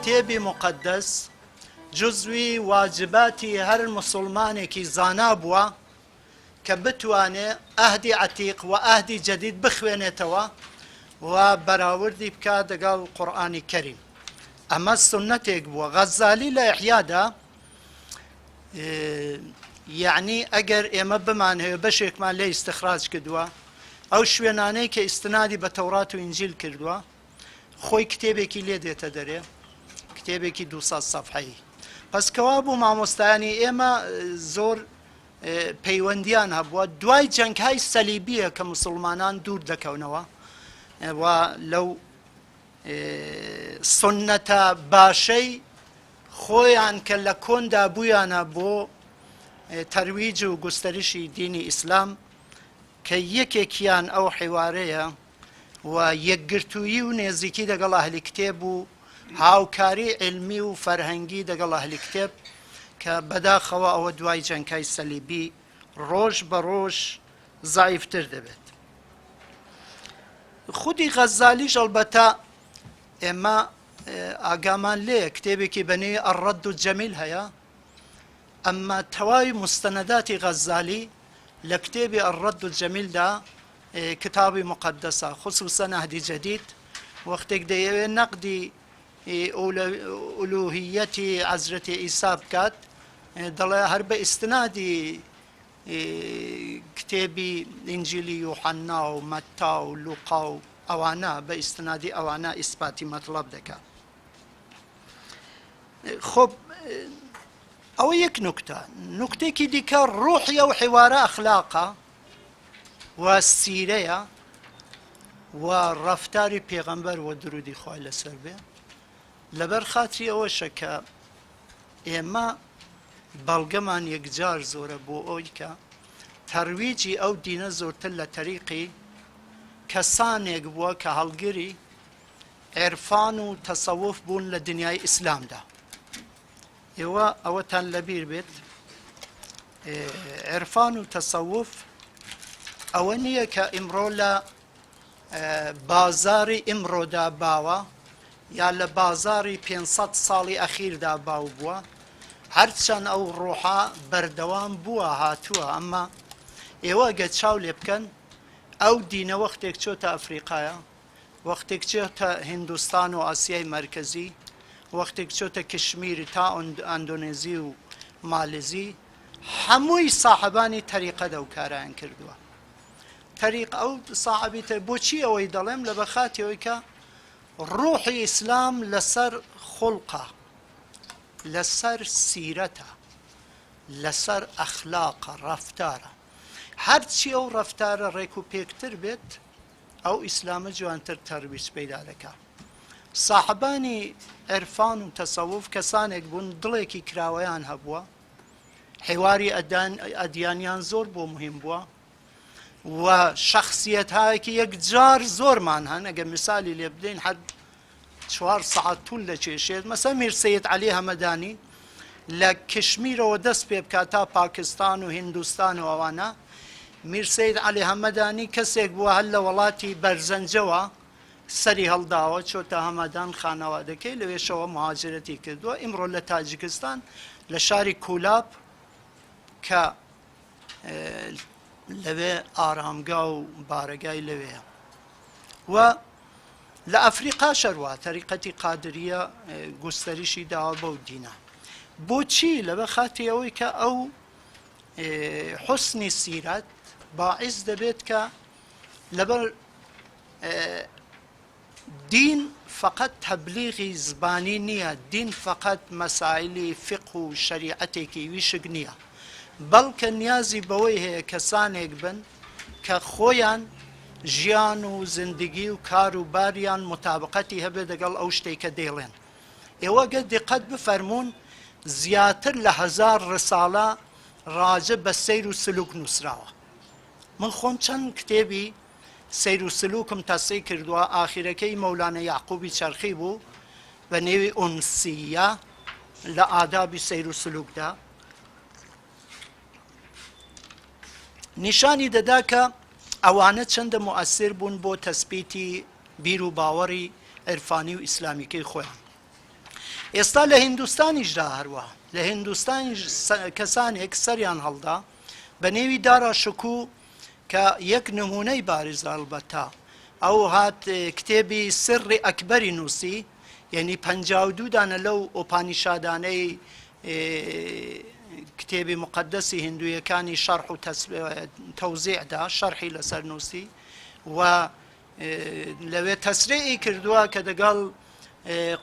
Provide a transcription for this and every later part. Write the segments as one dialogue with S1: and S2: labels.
S1: کتێبی مقدس جزوی واجباتی هەر مسلمانێکی زانا بووە کە بتوانێ ئەهدی عەتیق و ئەهدی جەدید بخوێنێتەوە و بەراوردی بکات لەگەڵ قورئانی کەریم. ئەمە سنەتێک بووە. غەزالی لە ئیحیادا یعنی ئەگەر ئێمە بمان هەیە بەشێکمان لێ ئیستخراج کردووە، ئەو شوێنانەی کە ئیستنادی بە تەورات و ئینجیل کردووە خۆی کتێبێکی لێ دێتە دەرێ، کتێبێکی 200 سەفحەیی. پس کەوا بوو مامۆستایانی ئێمە زۆر پەیوەندیان هەبووە دوای جەنگهای سەلیبیە کە مسلمانان دوور دەکەونەوە و لەو سنەتە باشەی خۆیان کە لە کۆندا بوویانە بۆ تەرویج و گوستەریشی دینی ئیسلام کە یەکێکیان ئەو حیوارەیە و یەکگرتوویی و نێزیکی لەگەڵ ئەهلی کتێب و هاوکاری علمی و فەرهەنگی لەگەڵ ئەهلی کتێب کە بەداخەوە ئەوە دوای جەنگهای سەلیبی ڕۆژ بە ڕۆژ زایفتر دەبێت. خودی غەزالیش ئەڵبەتە ئێمە ئاگامان لێ کتێبێکی بەنێوی ئەڕەد و جەمیل هەیە، ئەمما تەواوی مستەنەداتی غەزالی لە کتێبی ئەڕەد و جەمیلدا کتابی مقدسە، خصوصا ئەهدی جەدید وەختێک دەیەوێت نەقدی ئولوهیەتی حەزرەتی ئیسا بکات دەڵێ هەر بە ئیستنادی کتێبی ئینجیلی یوحەنا و مەتا و لوقا و ئەوانە بە ئیستنادی ئەوانە ئیسپاتی مەطلب دەکات. خۆ ئەوە یەک نوکتە. نوکتێکی دیکە ڕوحی ئەو حیوارە ئەخلاقە و سیرەیە و ڕەفتاری پێغەمبەر و درودی خوای لەسەر بێ. لەبەر خاتری ئەوەشە کە ئێمە بەڵگەمان یەکجار زۆرە بۆ ئەوی کە تەرویجی ئەو دینە زۆرتر لە تەریقی کەسانێک بووە کە هەڵگری عێرفان و تەسەووف بوون لە دنیای ئیسلامدا. ئێوە ئەوەتان لەبیر بێت عێرفان و تەسەووف ئەوە نییە کە ئیمڕۆ لە بازاری ئیمڕۆدا باوە یا لە بازاری 500 ساڵی ئەخیردا باو بووە، هەرچەند ئەو ڕۆحە بەردەوام بووە هاتووە، ئەمما ئێوە گە چاو لێ بکەن ئەو دینە وەختێک چۆتە ئەفریقایە، وەختێک چۆتە هیندوستان و ئاسیای مەرکەزی، وەختێک چۆتە کشمیری تا ئەندۆنێزی و مالێزی، هەمووی ساحەبانی تەریقە دەوکارایان کردووە. تەریق ئەو ساحەبیتە بۆچی ئەوەی دەڵێم لە بەخاتیەوەی کە ڕوحی ئیسلام لەسەر خوڵقە، لەسەر سیرەتە، لەسەر ئەخلاقە، ڕەفتارە. هەرچی ئەو ڕەفتارە ڕێک و پێکتر بێت ئەو ئیسلامە جوانتر تەرویج پەیدا دەکات. ساحەبانی عێرفان و تەسەووف کەسانێک بوون دڵێکی کراوەیان هەبووە، حیواری ئەدیانیان زۆر بۆ مهم بووە و شەخسیەتایەکی یەکجار زۆرمان هەن. ئەگەر میسالی لێ بدەین هەر 4 سەعات توول دەکێشێت. مەسەڵەن میر سەید عەلی هەمەدانی لە کشمیرەوە دەست پێ بکات تا پاکستان و هیندوستان و ئەوانە. میر سەید عەلی هەمەدانی کەسێک بووە هەر لە وڵاتی بەرزەنجەوە سەری هەڵداوە چۆتە هەمەدان خانەوادەکەی لەوێشەوە مهاجرەتی کردووە. ئیمڕۆ لە تاجیکستان لە شاری کولاب کە لەوێ ئارامگا و بارەگای لەوەیە و لە ئەفریقا شەروە تەریقەتی قادریە گوستەریشی داوە بەو دینە. بۆچی؟ لەبە خاتی ئەوەی کە ئەو حوسنی سیرەت باعث دەبێت کە لەبەر دین فقط تەبلیغی زبانی نییە، دین فقط مەسائلی فقه و شەریعەتێکی ویشک نییە، بەڵکە نیازی بەوەی هەیە کەسانێک بن کە خۆیان ژیان و زندگی و کار و باریان مطابقەتی هەبێت لەگەڵ ئەو شتێکە دەیڵێن. ئێوە گە دقت بفەرمونون زیاتر لە 1000 ڕساڵە ڕاجە بە سەیر و سلوک نووسراوە. من خۆم چەند کتێبی سەیر و سلوکم تەسەی کردووە، ئاخیرەکەی مەولانە یعقوبی چەرخی بوو بە نێوی ئونسیە لە ئادابی سەیر و سلوکدا. نیشانی دەدا کە ئەوانە چەندە مؤثر بوون بۆ تەسبیتی بیر و باوەڕی عرفانی و ئیسلامیکەی خۆیان. ئێستا لە هیندستانیشدا هەروە لە هیندستانی کەسانێک سەریان هەڵدا بە نێوی دارا شکوو کە یەک نمونەی بارز ئەلبەتە ئەو هات کتێبی سری ئەکبەری نووسی یعنی 52 دانە لەو ئۆپانیشادانەی کتێبی مقدسی هندوویەکانی شەرح و تەوزیعدا شەرحی لەسەر نووسی و لەوێ تەسریعی کردووە کە دەگەڵ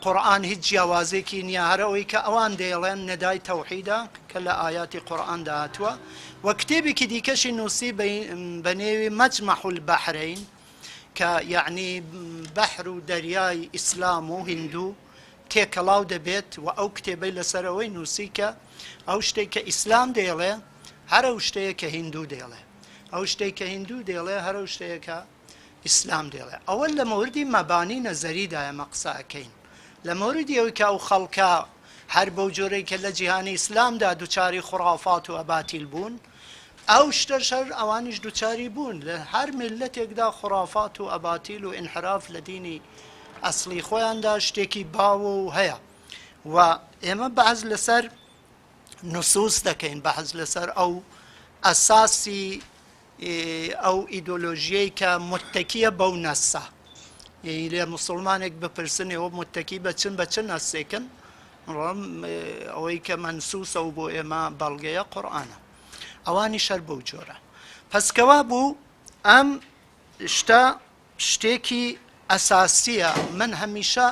S1: قورئان هیچ جیاوازێکی نییە هەر ئەوەی کە ئەوان دەیڵێن نەدای تەوحیدە کە لە ئایاتی قورئاندا هاتووە و کتێبێکی دیکەشی نووسی بە نێوی مەجمەع البەحرەین کە یعنی بەحر و دەریای ئیسلام و هیندوو تێکەڵاو دەبێت و ئەو کتێبەی لەسەرەوەی نووسی کە ئەو شتێک کە ئیسلام دەیڵێ هەر ئەو شتەیە کە هیندوو دەیڵێ ئەو شتێک کە هیندوو دەیڵێ هەر ئەو شتەیە کە ئیسلام دەڵێ ئەوە لە مەوردی مەبانی نەزەریدایە مەقسەکەین لە مەوردی ئەوەی کە ئەو خەڵکە هەر بەو جۆرەی کە لە جیهانی ئیسلامدا دووچاری خوڕافات و ئەباتیل بوون ئەو شتە شەر ئەوانیش دووچاری بوون لە هەر میلەتێکدا خوڕافات و ئەباتیل و ئینحراف لە دینی ئەسڵی خۆیاندا شتێکی باوە و هەیە و ئێمە بەحەز لەسەر نوسوس دەکەین بەحەز لەسەر ئەو ئەساسی ئەو ئیدۆلۆژیەی کە متتەکیە بەو نەسە لێ مسلمانێک بپرسنەوە متتەکی بە چ نەسێکن ئەوەی کە مەنسوسە و بۆ ئێمە بەڵگەیە قورئانە ئەوانی شەر بەو جۆرە پەسکەوا بوو ئەم شتە شتێکی ئەساسیە من هەمیشە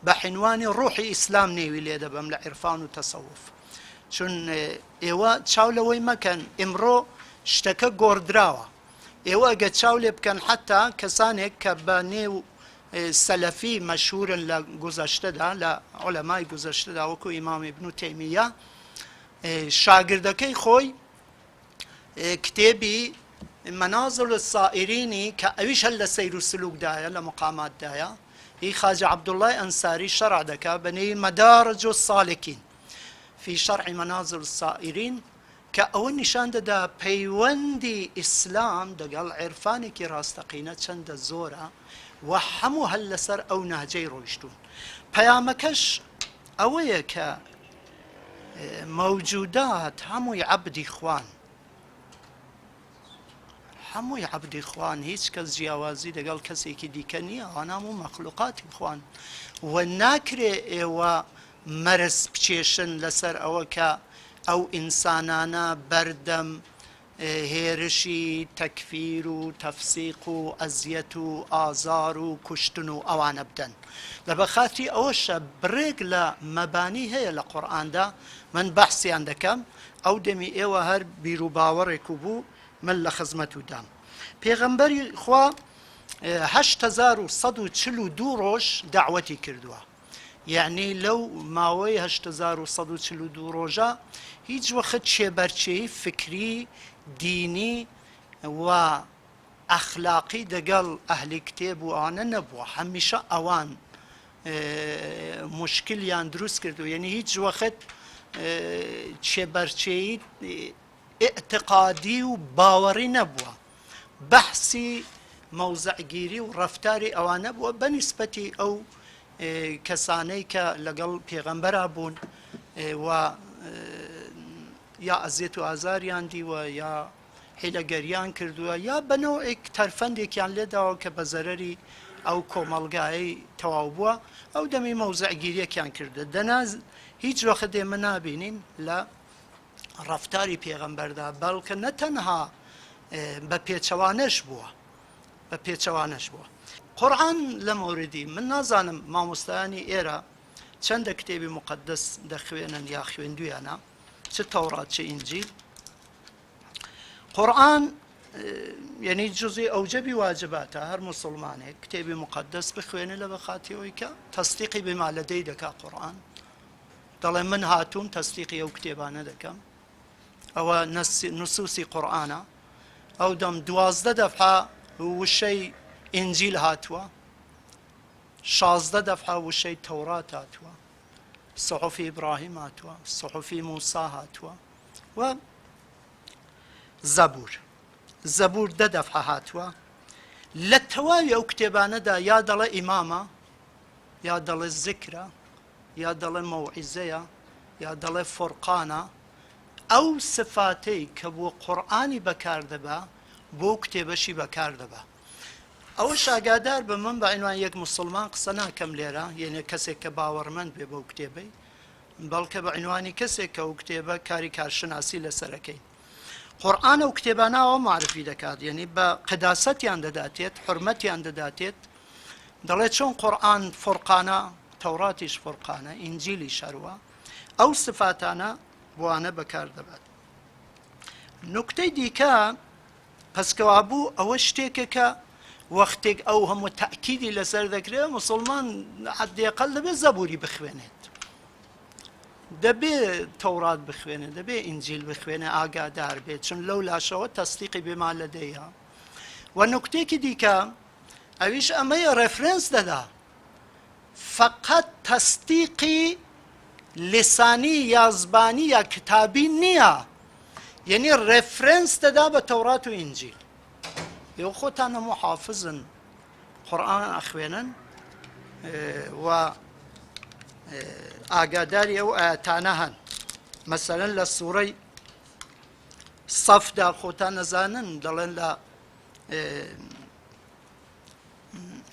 S1: بە عنوانی ڕوحی ئیسلام نێوی لێ دەبەم لە عیرفان و تەسەوف چون ئێوە چاو لەوەی مەکەن ئیمڕۆ شتەکە گۆڕدراوە ئێوە ئەگە چاو لێ بکەن حتا کەسانێک کە بە نێو سەلەفی مەشهورن لە گوزەشتەدا لە عولەمای گوزەشتەدا وەکو ئیمام ئیبن تەیمیە شاگردەکەی خۆی کتێبی منازل السائرینی کە ئەویش هەر لە سەیر و سلوکدایە لە مقاماتدایە هی خواجە عەبدوڵڵای ئەنساری شەرع دەکا بە نێوی مەدارج السالکین في شرع منازل السائرين کە ئەوە نیشان دەدا پەیوەندی ئیسلام دەگەڵ عێرفانێکی ڕاستەقینە چەندە زۆرە و هەموو هەل لەسەر ئەو ناهجەی ڕۆیشتون پەیامەکەش ئەوەیە کە مەوجودات هەمووی عەبدی خوان هەمووی عەبدی خوان هیچ کەس جیاوازی دەگەڵ کەسێکی دیکە نییە ئەوان هەموو مەخلوقاتی خوان و ناکرێ ئێوە مەرز بچێشن لەسەر ئەوە کە ئەو ئینسانانە بەردەم هێرشی تەکفیر و تەفسیق و ئەزیەت و ئازار و کوشتن و ئەوانە بدەن لە بەخاتری ئەوەشە بڕێک لە مەبانی هەیە لە قورئاندا من بەحسیان دەکەم ئەو دەمی ئێوە هەر بیر و باوەڕێک و بوو من لە خزمەت و دام پێغەمبەری خوا 8142 ڕۆژ داعوەتی کردووە یعنی لەو ماوەی 8142 ڕۆژە هیچ وەخت شێبەرچەی فکری دینی و ئەخلاقی دەگەڵ ئەهلی کتێب و ئەوانە نەبووە هەمیشە ئەوان مشکلیان دروست کردو یعنی هیچ وەخت شێبەرچەی ئێعتقادی و باوەڕی نەبووە بەحسی مەوزەعگیری و ڕەفتاری ئەوانە بووە بەنیسبەتی ئەو کەسانەی کە لەگەڵ پێغەمبەرا بوون و یا ئەزیەت و ئازاریان دیوە یا هێلەگەریان کردووە یا بەنەوەیەک تەرفەندێکیان لێداوە کە بە زەرەری ئەو کۆمەڵگایەی تەواو بووە ئەو دەمی مەوزەعگیریەکیان کردە دەناز هیچ وەخت ئێمە نابینین لە ڕەفتاری پێغەمبەردا بەڵکە نەتەنها بە پێچەوانەش بووە بە پێچەوانەش بووە قورئان لە مەوردی من نازانم مامۆستایانی ئێرە چەندە کتێبی مقدس دەخوێنن یا خوێندویانە چ تەورات چ ئینجیل قورئان یعنی جزئی ئەوجەبی واجباتە هەر موسڵمانێک کتێبی مقدس بخوێنێ لە بەخاتیەوەی کە تەصدیقی بما لەدەی دەکا قورئان دەڵێ من هاتووم تەصدیقی ئەو کتێبانە دەکەم ئەوە نوسوسی قورئانە ئەو دەم 12 دەفعە وشەی ئینجیل هاتووە 16 دەفعە وشەی تەورات هاتووە صحفی ئیبراهیم هاتووە صحفی موسا هاتووە و زەبور 10 دەفعە هاتووە لە تەواوی ئەو کتێبانەدا یا دەڵێ ئیمامە یا دەڵێ زیکرە یا دەڵێ مەوعیزەیە یا دەڵێ فورقانە ئەو سفاتەی کە بۆ قورئانی بەکاردەبا بۆ کتێبەشی بەکاردەبا ئەوە شاگادار بە من بە عنوان یەک مسلمان قسە ناکەم لێرە یعنی کەسێک کە باوەڕمەند بێ بەو کتێبەی بەڵکە بە عنوانی کەسێک کە ئەو کتێبە کاری کارشناسی لەسەرەکەی قورئان ئەو کتێبانەوە معرفی دەکات یعنی بە قداسەتیان دەداتێت حرمەتیان دەداتێت دەڵێ چۆن قورئان فورقانە تەوراتیش فورقانە ئینجیلی شەروە ئەو سفاتانە بوانە بەکاردەبات نوکتەی دیکە پەسکەوا بوو ئەوە شتێکێکە وەختێک ئەو هەموو تەئکیدی لەسەر دەکرێت مسلمان حەدێقەل دەبێت زەبوری بخوێنێت دەبێ تەورات بخوێنێ دەبێ ئینجیل بخوێنێ ئاگادار بێت چون لەو لاشەوە تەستیقی بێمان لەدەیە و نوکتێکی دیکە ئەویش ئەمەیە ڕێفرەنس دەدا فقط تەستیقی لسانی یا زبانی یا کتابی نییە یعنی ڕێفرەنس دەدا بە تەورات و ئینجیل ئێوە خۆتان هەموو حافزن قورئان ئەخوێنن و ئاگاداری ئەو ئاەتانە هەن مەسەلەن لە سوورەی سەفدا خۆتان نەزانن دەڵێن لە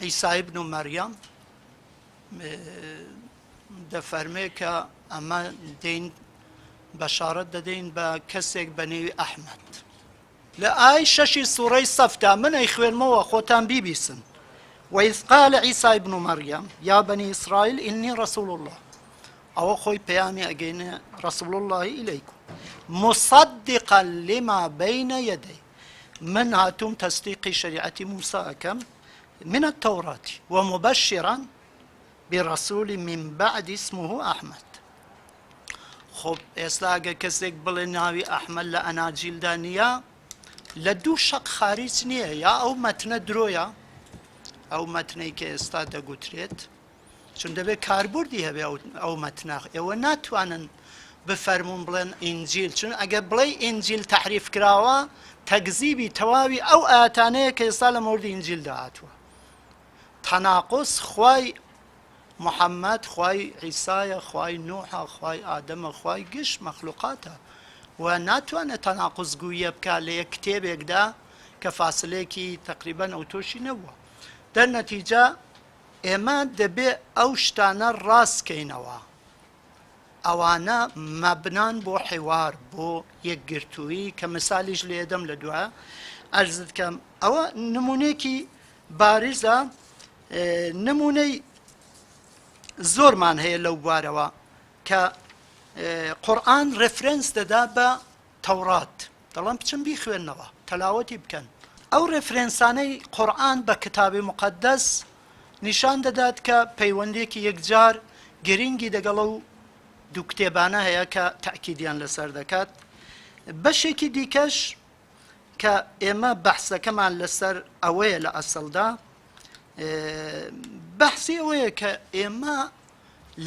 S1: عیسای بن مەریەم دەفەرمێ کە ئەمە دەین بەشارەت دەدەین بە کەسێک بە نێوی ئەحمەد لە ئای شەشی سوورەی سەفدا من ئەی خوێنمەوە خۆتان بیبیسن وإذ قال عيسى ابن مريم يا بني إسرائيل إني رسول الله أو خوي بيامي أجينا رسول الله إليكم مصدقا لما بين يدي من هاتم تصديق شريعة موسى أكم من التوراة ومبشرا برسول من بعد اسمه أحمد خب إسلاق كسيك بلناوي أحمد لأناجيل دانيا لدو شق خارج نية يا أو متن درويا ئەو مەتنەی کە ئێستا دەگوترێت چون دەبێت کاربوردی هەبێ ئەو مەتنە ئێوە ناتوانن بفەرمون بڵێن ئینجیل چون ئەگە بڵێ ئینجیل تەحریف کراوە تەکزیبی تەواوی ئەو ئاەتانەیە کە ئێستا لە مۆردی ئینجیل داهاتووە تەناقوس خوای محەممەد خوای عیسایە خوای نوحە خوای ئادەمە خوای گشت مەخلوقاتە و ناتوانێت تەناقوس گوویە بکە لە یەک کتێبێکدا کە فاسلەیەکی تەقریبەن ئەو تۆشی نەبووە دەرنەتیجە ئێمە دەبێ ئەو شتانە ڕاستکەینەوە ئەوانە مەبنان بۆ حیوار بۆ یەکگرتووی کە مثالیش لێدەم لە دوایە ئەرزت کەم ئەوە نمونەیەکی باریزە نمونەی زۆرمان هەیە لەو بوارەوە کە قورئان ڕێفرەنس دەدا بە تەورات دەڵێن بچن بیخوێننەوە تەلاوەتی بکەن ئەو ڕێفرەنسانەی قورئان بە کتابی مقەدەس نیشان دەدات کە پەیوەندێکی یەکجار گرنگی دەگەڵ و دوو کتێبانە هەیە کە تەئکیدیان لەسەر دەکات بەشێکی دیکەش کە ئێمە بەحسەکەمان لەسەر ئەوەیە لە ئەسڵدا بەحسی ئەوەیە کە ئێمە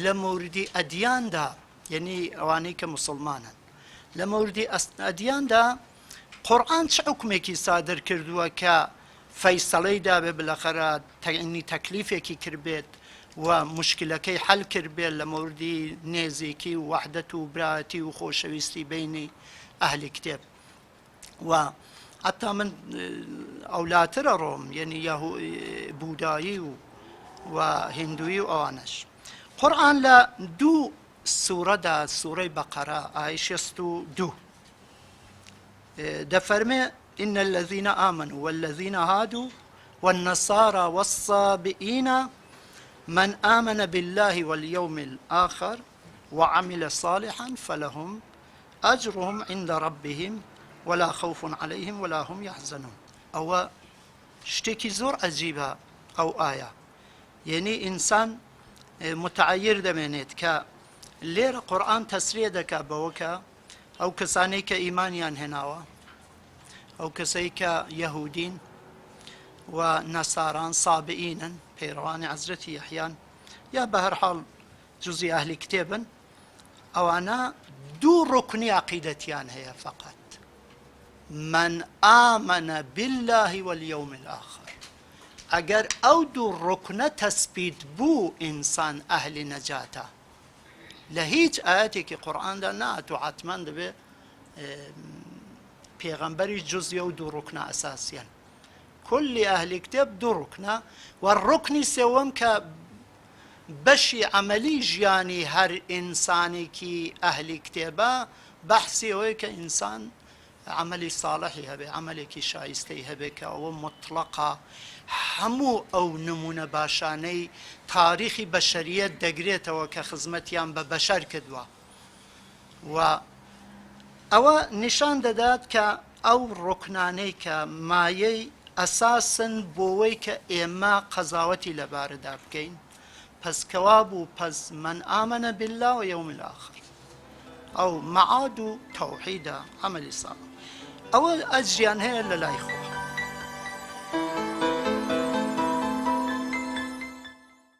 S1: لە موردی ئەدیاندا یعنی ئەوانەی کە موسڵمانن لە موردی ئەدیاندا قورئان چه حکمێکی سادر کردووە کە فەیسەڵەی دابێ بلەخەرە تەعنی تەکلیفێکی کردبێت و مشکلەکەی حەل کردبێت لە موردی نێزێکی و وەحدەت و برایەتی و خۆشەویستی بینی ئەهلی کتێب و حتا من ئەولاترە ڕۆم یعنی بودایی و هندووی و ئەوانش قورئان لە دوو سوورەدا سوورەی بەقەرە ئای 62 دەفەرمێ إن الذين آمنوا والذين هادوا والنصارى والصابئين من آمن بالله واليوم الآخر وعمل صالحا فلهم أجرهم عند ربهم ولا خوف عليهم ولا هم يحزنون أو شتێکی زۆر عەجیبە ئەو ئایا یعنی ئینسان متعەیر دەمێنێت کە لێرە قورئان تەسریع دەکا بەوە کە ئەو کەسانەی کە ئیمانیان هێناوە ئەو کەسەی کە یەهودین و نەساران سابئینن پەیڕەوانی حەزرەتی یەحیان یا بە هەر حاڵ جوزی ئەهلی کتێبن ئەوانە دوو ڕوکنی عەقیدەتیان هەیە فەقەت من آمن بالله واليوم الآخر ئەگەر ئەو دوو ڕوکنە تەسبیت بوو ئینسان ئەهلی نەجاتە لە هیچ ئاەتێکی قورئاندا ناتوە حتمان دەبێ پێغەمبەری جزئیە و دوو ڕوکنە ئەساسیان کولی ئەهلی کتێب دوو ڕوکنە و ڕوکنی سێوەم کە بەشی عەمەلی ژیانی هەر ئینسانێکی ئەهلی کتێبە بەحسی ئەوەیە کە ئینسان عملی ساڵحی هەبێ عملێکی شایستەی هەبێ کە ئەوە مطلقە هەموو ئەو نمونە باشانەی تاریخی بەشەریەت دەگرێتەوە کە خزمەتیان بە بەشەر کردووە و ئەوە نیشان دەدات کە ئەو ڕوکنانەی کە مایەی ئەساسن بۆەوەی کە ئێمە قەزاوەتی لەبارەدا بکەین پس کەوا بوو پس من ئامەنە بالله و یەوم الآخر ئەو مەعاد و تەوحیدە عەمەلی ساڵح ئەوە ئەجریان هەیە لە لای خۆ